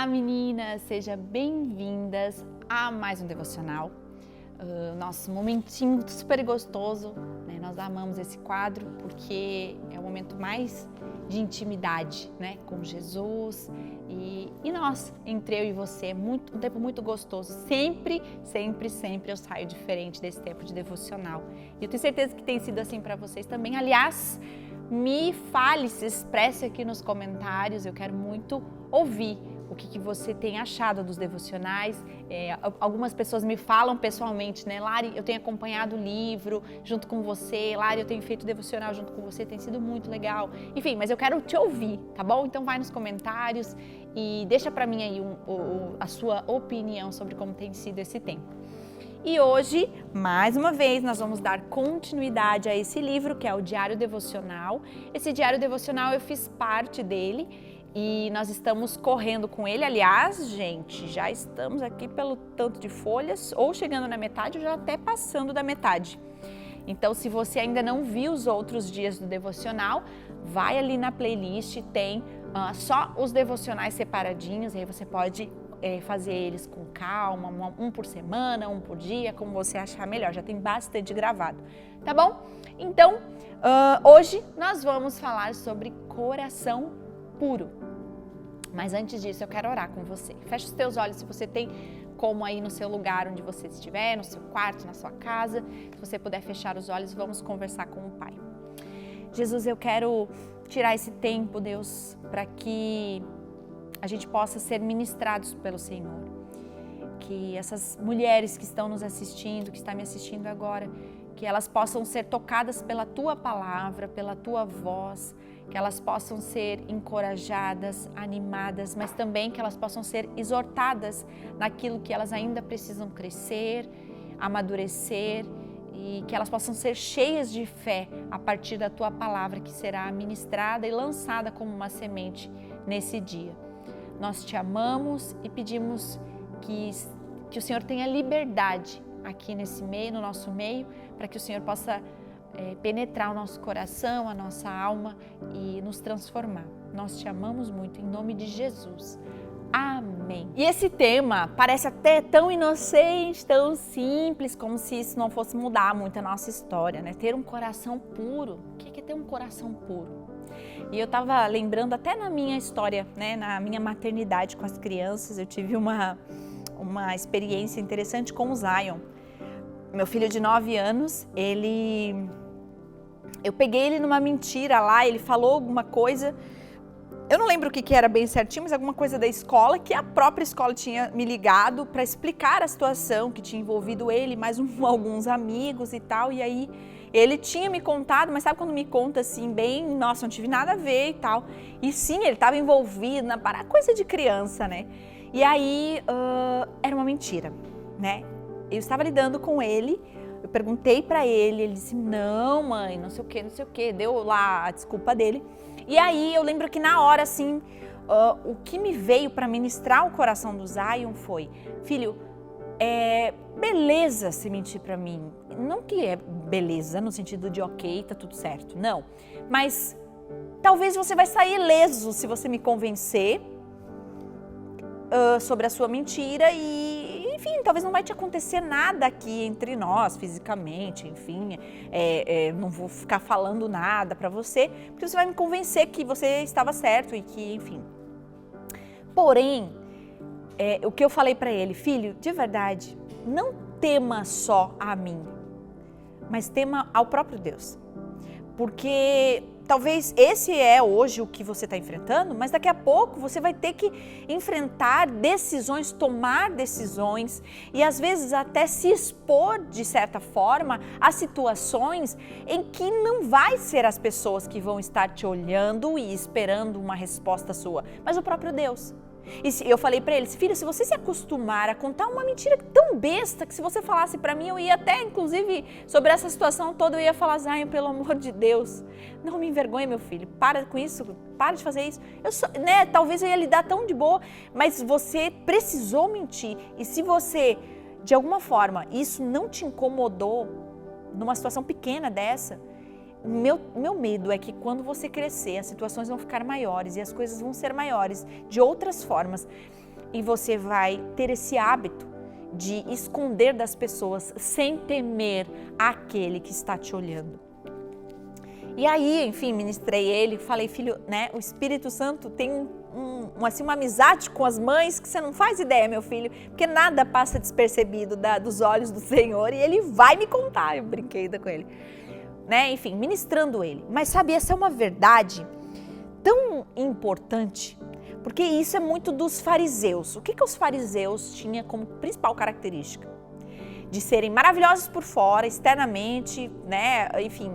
Olá meninas, sejam bem-vindas a mais um devocional. Nosso momentinho super gostoso, né? Nós amamos esse quadro porque é o momento mais de intimidade, né? Com Jesus e nós, entre eu e você, um tempo muito gostoso. Sempre eu saio diferente desse tempo de devocional. E eu tenho certeza que tem sido assim para vocês também. Aliás, me fale, se expresse aqui nos comentários, eu quero muito ouvir o que você tem achado dos devocionais. Algumas pessoas me falam pessoalmente, né? Lari, eu tenho acompanhado o livro junto com você. Lari, eu tenho feito devocional junto com você, tem sido muito legal. Enfim, mas eu quero te ouvir, tá bom? Então vai nos comentários e deixa pra mim aí a sua opinião sobre como tem sido esse tempo. E hoje, mais uma vez, nós vamos dar continuidade a esse livro, que é o Diário Devocional. Esse Diário Devocional eu fiz parte dele e nós estamos correndo com ele. Aliás, gente, já estamos aqui pelo tanto de folhas, ou chegando na metade, ou já até passando da metade. Então, se você ainda não viu os outros dias do devocional, vai ali na playlist, tem só os devocionais separadinhos, e aí você pode fazer eles com calma, um por semana, um por dia, como você achar melhor. Já tem bastante gravado, tá bom? Então, hoje nós vamos falar sobre coração puro. Mas antes disso, eu quero orar com você. Feche os teus olhos se você tem como aí no seu lugar onde você estiver, no seu quarto, na sua casa. Se você puder fechar os olhos, vamos conversar com o Pai. Jesus, eu quero tirar esse tempo, Deus, para que a gente possa ser ministrados pelo Senhor. Que essas mulheres que estão nos assistindo, que estão me assistindo agora, que elas possam ser tocadas pela Tua palavra, pela Tua voz, que elas possam ser encorajadas, animadas, mas também que elas possam ser exortadas naquilo que elas ainda precisam crescer, amadurecer, e que elas possam ser cheias de fé a partir da Tua palavra que será ministrada e lançada como uma semente nesse dia. Nós te amamos e pedimos que o Senhor tenha liberdade aqui nesse meio, no nosso meio, para que o Senhor possa penetrar o nosso coração, a nossa alma e nos transformar. Nós te amamos muito, em nome de Jesus. Amém. E esse tema parece até tão inocente, tão simples, como se isso não fosse mudar muito a nossa história, né? Ter um coração puro. O que é ter um coração puro? E eu estava lembrando até na minha história, né? Na minha maternidade com as crianças, eu tive uma experiência interessante com o Zion. Meu filho de 9 anos, eu peguei ele numa mentira lá, ele falou alguma coisa, eu não lembro o que era bem certinho, mas alguma coisa da escola, que a própria escola tinha me ligado para explicar a situação que tinha envolvido ele, mais alguns amigos e tal, e aí ele tinha me contado, mas sabe quando me conta assim, bem, nossa, não tive nada a ver e tal, e sim, ele estava envolvido na coisa de criança, né, e aí era uma mentira, né. Eu estava lidando com ele, eu perguntei para ele, ele disse, não mãe, não sei o que, deu lá a desculpa dele. E aí eu lembro que na hora assim, o que me veio para ministrar o coração do Zion foi, filho, beleza se mentir para mim, não que é beleza no sentido de ok, tá tudo certo, não. Mas talvez você vai sair ileso se você me convencer sobre a sua mentira e, enfim, talvez não vai te acontecer nada aqui entre nós, fisicamente, enfim, não vou ficar falando nada pra você, porque você vai me convencer que você estava certo e que, enfim. Porém, o que eu falei pra ele, filho, de verdade, não tema só a mim, mas tema ao próprio Deus, porque talvez esse é hoje o que você está enfrentando, mas daqui a pouco você vai ter que enfrentar decisões, tomar decisões e às vezes até se expor de certa forma a situações em que não vai ser as pessoas que vão estar te olhando e esperando uma resposta sua, mas o próprio Deus. E eu falei pra ele, filho, se você se acostumar a contar uma mentira tão besta que se você falasse pra mim, eu ia até, inclusive, sobre essa situação toda, eu ia falar, Zion, pelo amor de Deus, não me envergonhe, meu filho, para com isso, para de fazer isso. Talvez eu ia lidar tão de boa, mas você precisou mentir. E se você, de alguma forma, isso não te incomodou numa situação pequena dessa, Meu medo é que quando você crescer, as situações vão ficar maiores e as coisas vão ser maiores de outras formas. e você vai ter esse hábito de esconder das pessoas sem temer aquele que está te olhando. E aí, enfim, ministrei ele, falei, filho, né, o Espírito Santo tem uma amizade com as mães que você não faz ideia, meu filho, porque nada passa despercebido dos olhos do Senhor e ele vai me contar. Eu brinquei com ele, né? Enfim, ministrando ele. Mas sabe, essa é uma verdade tão importante, porque isso é muito dos fariseus. O que os fariseus tinham como principal característica? De serem maravilhosos por fora, externamente, né? Enfim,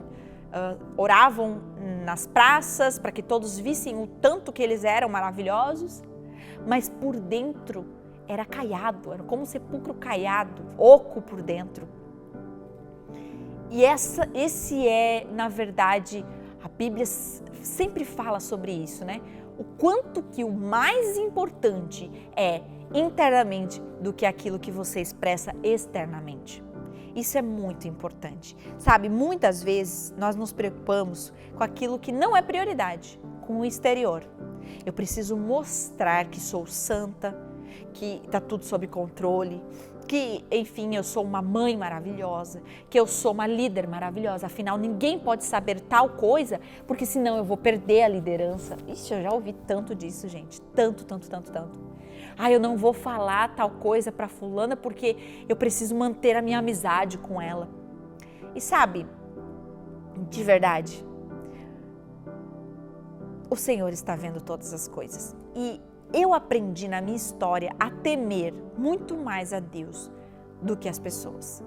oravam nas praças para que todos vissem o tanto que eles eram maravilhosos, mas por dentro era caiado, era como um sepulcro caiado, oco por dentro. E esse é, na verdade, a Bíblia sempre fala sobre isso, né? O quanto que o mais importante é internamente do que aquilo que você expressa externamente. Isso é muito importante. Sabe, muitas vezes nós nos preocupamos com aquilo que não é prioridade, com o exterior. Eu preciso mostrar que sou santa, que está tudo sob controle, que, enfim, eu sou uma mãe maravilhosa, que eu sou uma líder maravilhosa. Afinal, ninguém pode saber tal coisa, porque senão eu vou perder a liderança. Ixi, eu já ouvi tanto disso, gente. Tanto. Eu não vou falar tal coisa para fulana porque eu preciso manter a minha amizade com ela. E sabe, de verdade, o Senhor está vendo todas as coisas. E eu aprendi na minha história a temer muito mais a Deus do que as pessoas.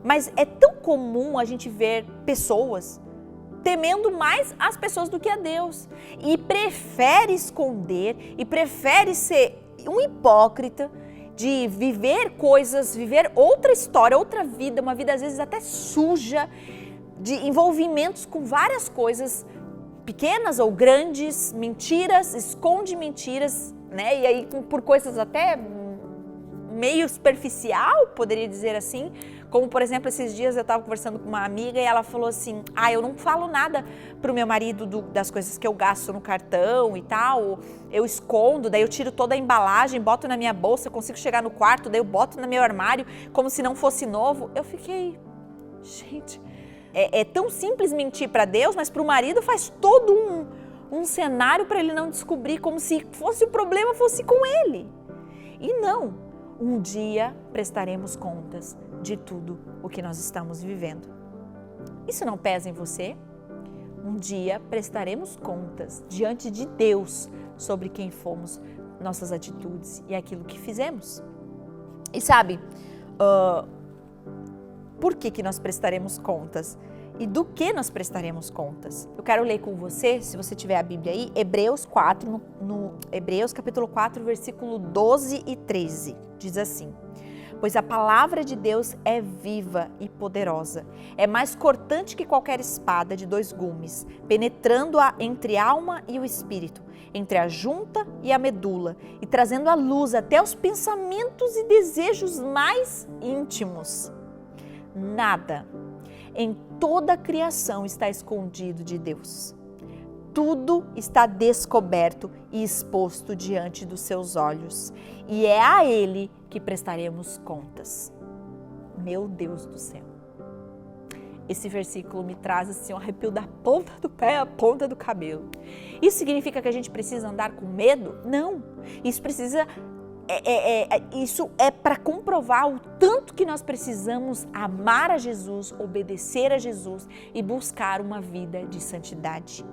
Mas é tão comum a gente ver pessoas temendo mais as pessoas do que a Deus. E prefere esconder e prefere ser um hipócrita de viver coisas, viver outra história, outra vida, uma vida às vezes até suja, de envolvimentos com várias coisas, pequenas ou grandes, mentiras, esconde mentiras, né? E aí por coisas até meio superficial, poderia dizer assim, como por exemplo, esses dias eu estava conversando com uma amiga e ela falou assim, eu não falo nada pro meu marido das coisas que eu gasto no cartão e tal, eu escondo, daí eu tiro toda a embalagem, boto na minha bolsa, consigo chegar no quarto, daí eu boto no meu armário como se não fosse novo. Eu fiquei, gente, é tão simples mentir para Deus, mas pro marido faz todo um cenário para ele não descobrir, como se o problema fosse com ele. E não, um dia prestaremos contas de tudo o que nós estamos vivendo. Isso não pesa em você? Um dia prestaremos contas diante de Deus sobre quem fomos, nossas atitudes e aquilo que fizemos. E sabe, por que nós prestaremos contas? E do que nós prestaremos contas? Eu quero ler com você, se você tiver a Bíblia aí, Hebreus 4, no Hebreus capítulo 4, versículo 12 e 13, diz assim: pois a palavra de Deus é viva e poderosa, é mais cortante que qualquer espada de 2 gumes, penetrando entre a alma e o espírito, entre a junta e a medula, e trazendo à luz até os pensamentos e desejos mais íntimos. Nada em toda a criação está escondido de Deus. Tudo está descoberto e exposto diante dos seus olhos, e é a Ele que prestaremos contas. Meu Deus do céu. Esse versículo me traz assim um arrepio da ponta do pé à ponta do cabelo. Isso significa que a gente precisa andar com medo? Não. Isso é para comprovar o tanto que nós precisamos amar a Jesus, obedecer a Jesus e buscar uma vida de santidade,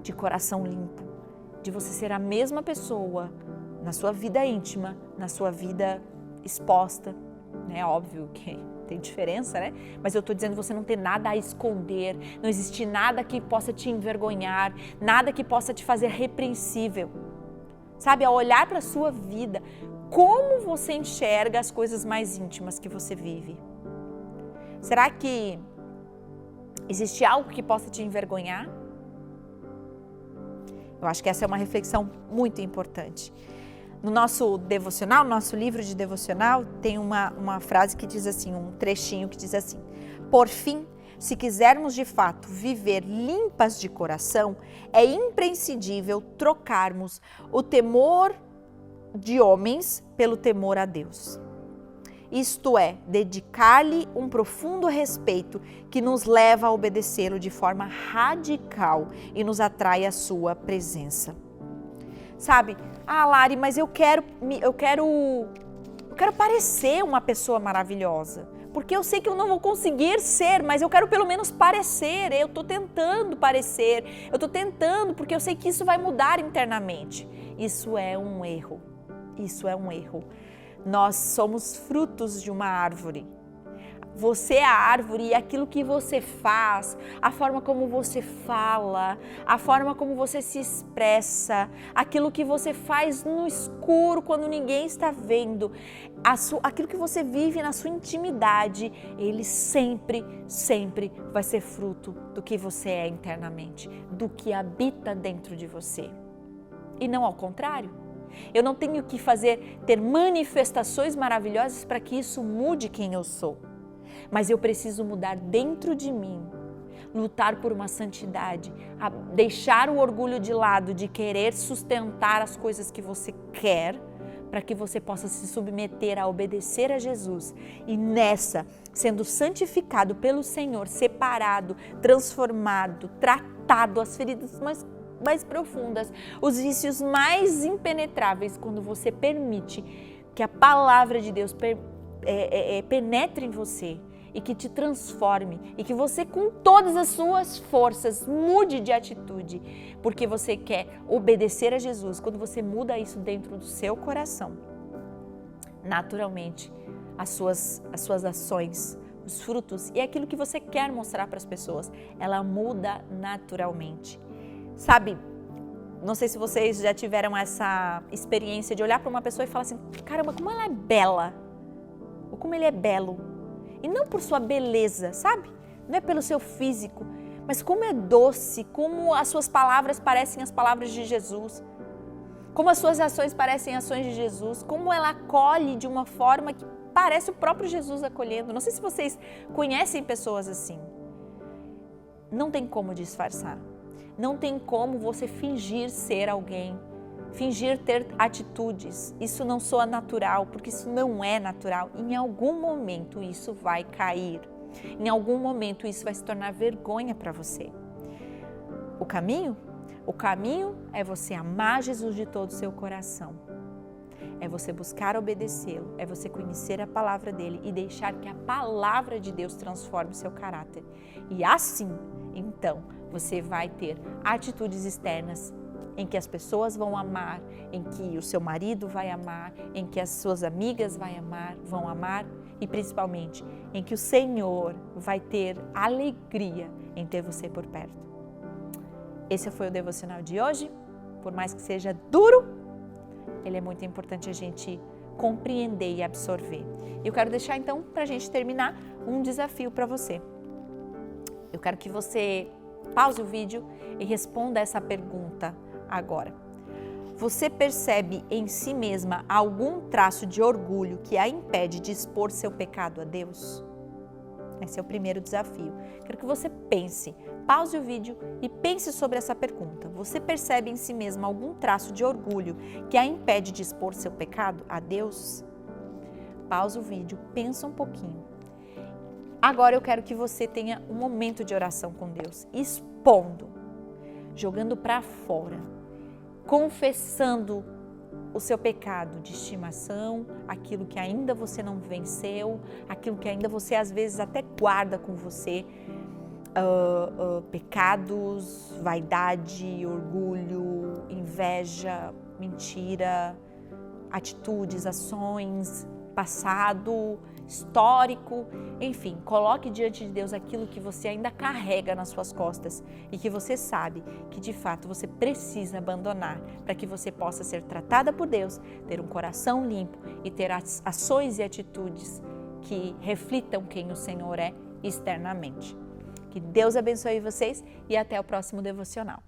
de coração limpo, de você ser a mesma pessoa na sua vida íntima, na sua vida exposta, né? Óbvio que tem diferença, né? Mas eu estou dizendo, você não ter nada a esconder, não existe nada que possa te envergonhar, nada que possa te fazer repreensível. Sabe, ao olhar para a sua vida, como você enxerga as coisas mais íntimas que você vive? Será que existe algo que possa te envergonhar? Eu acho que essa é uma reflexão muito importante. No nosso devocional, no nosso livro de devocional, tem uma frase que diz assim, um trechinho que diz assim: por fim, se quisermos de fato viver limpas de coração, é imprescindível trocarmos o temor de homens pelo temor a Deus. Isto é, dedicar-lhe um profundo respeito que nos leva a obedecê-lo de forma radical e nos atrai à sua presença. Sabe, Lari, mas eu quero parecer uma pessoa maravilhosa, porque eu sei que eu não vou conseguir ser, mas eu quero pelo menos parecer, eu estou tentando parecer, eu estou tentando porque eu sei que isso vai mudar internamente. Isso é um erro, isso é um erro. Nós somos frutos de uma árvore. Você é a árvore e aquilo que você faz, a forma como você fala, a forma como você se expressa, aquilo que você faz no escuro quando ninguém está vendo, aquilo que você vive na sua intimidade, ele sempre vai ser fruto do que você é internamente, do que habita dentro de você. E não ao contrário. Eu não tenho que ter manifestações maravilhosas para que isso mude quem eu sou. Mas eu preciso mudar dentro de mim, lutar por uma santidade, deixar o orgulho de lado de querer sustentar as coisas que você quer, para que você possa se submeter a obedecer a Jesus. E nessa, sendo santificado pelo Senhor, separado, transformado, tratado, as feridas mais profundas, os vícios mais impenetráveis, quando você permite que a palavra de Deus penetre em você e que te transforme e que você, com todas as suas forças, mude de atitude, porque você quer obedecer a Jesus. Quando você muda isso dentro do seu coração, naturalmente as suas ações, os frutos e aquilo que você quer mostrar para as pessoas, ela muda naturalmente. Sabe, não sei se vocês já tiveram essa experiência de olhar para uma pessoa e falar assim: caramba, como ela é bela, ou como ele é belo. E não por sua beleza, sabe? Não é pelo seu físico, mas como é doce, como as suas palavras parecem as palavras de Jesus, como as suas ações parecem ações de Jesus, como ela acolhe de uma forma que parece o próprio Jesus acolhendo. Não sei se vocês conhecem pessoas assim. Não tem como disfarçar. Não tem como você fingir ser alguém, fingir ter atitudes. Isso não soa natural, porque isso não é natural. Em algum momento isso vai cair. Em algum momento isso vai se tornar vergonha para você. O caminho é você amar Jesus de todo o seu coração. É você buscar obedecê-lo, é você conhecer a palavra dele e deixar que a palavra de Deus transforme o seu caráter. E assim, então, você vai ter atitudes externas em que as pessoas vão amar, em que o seu marido vai amar, em que as suas amigas vão amar e principalmente em que o Senhor vai ter alegria em ter você por perto. Esse foi o devocional de hoje. Por mais que seja duro, ele é muito importante a gente compreender e absorver. Eu quero deixar então, para a gente terminar, um desafio para você. Eu quero que você pause o vídeo e responda essa pergunta agora. Você percebe em si mesma algum traço de orgulho que a impede de expor seu pecado a Deus? Esse é o primeiro desafio. Quero que você pense, pause o vídeo e pense sobre essa pergunta. Você percebe em si mesma algum traço de orgulho que a impede de expor seu pecado a Deus? Pause o vídeo, pensa um pouquinho. Agora eu quero que você tenha um momento de oração com Deus, expondo, jogando para fora, confessando o seu pecado de estimação, aquilo que ainda você não venceu, aquilo que ainda você às vezes até guarda com você, pecados, vaidade, orgulho, inveja, mentira, atitudes, ações, passado, histórico, enfim, coloque diante de Deus aquilo que você ainda carrega nas suas costas e que você sabe que de fato você precisa abandonar para que você possa ser tratada por Deus, ter um coração limpo e ter ações e atitudes que reflitam quem o Senhor é externamente. Que Deus abençoe vocês e até o próximo devocional.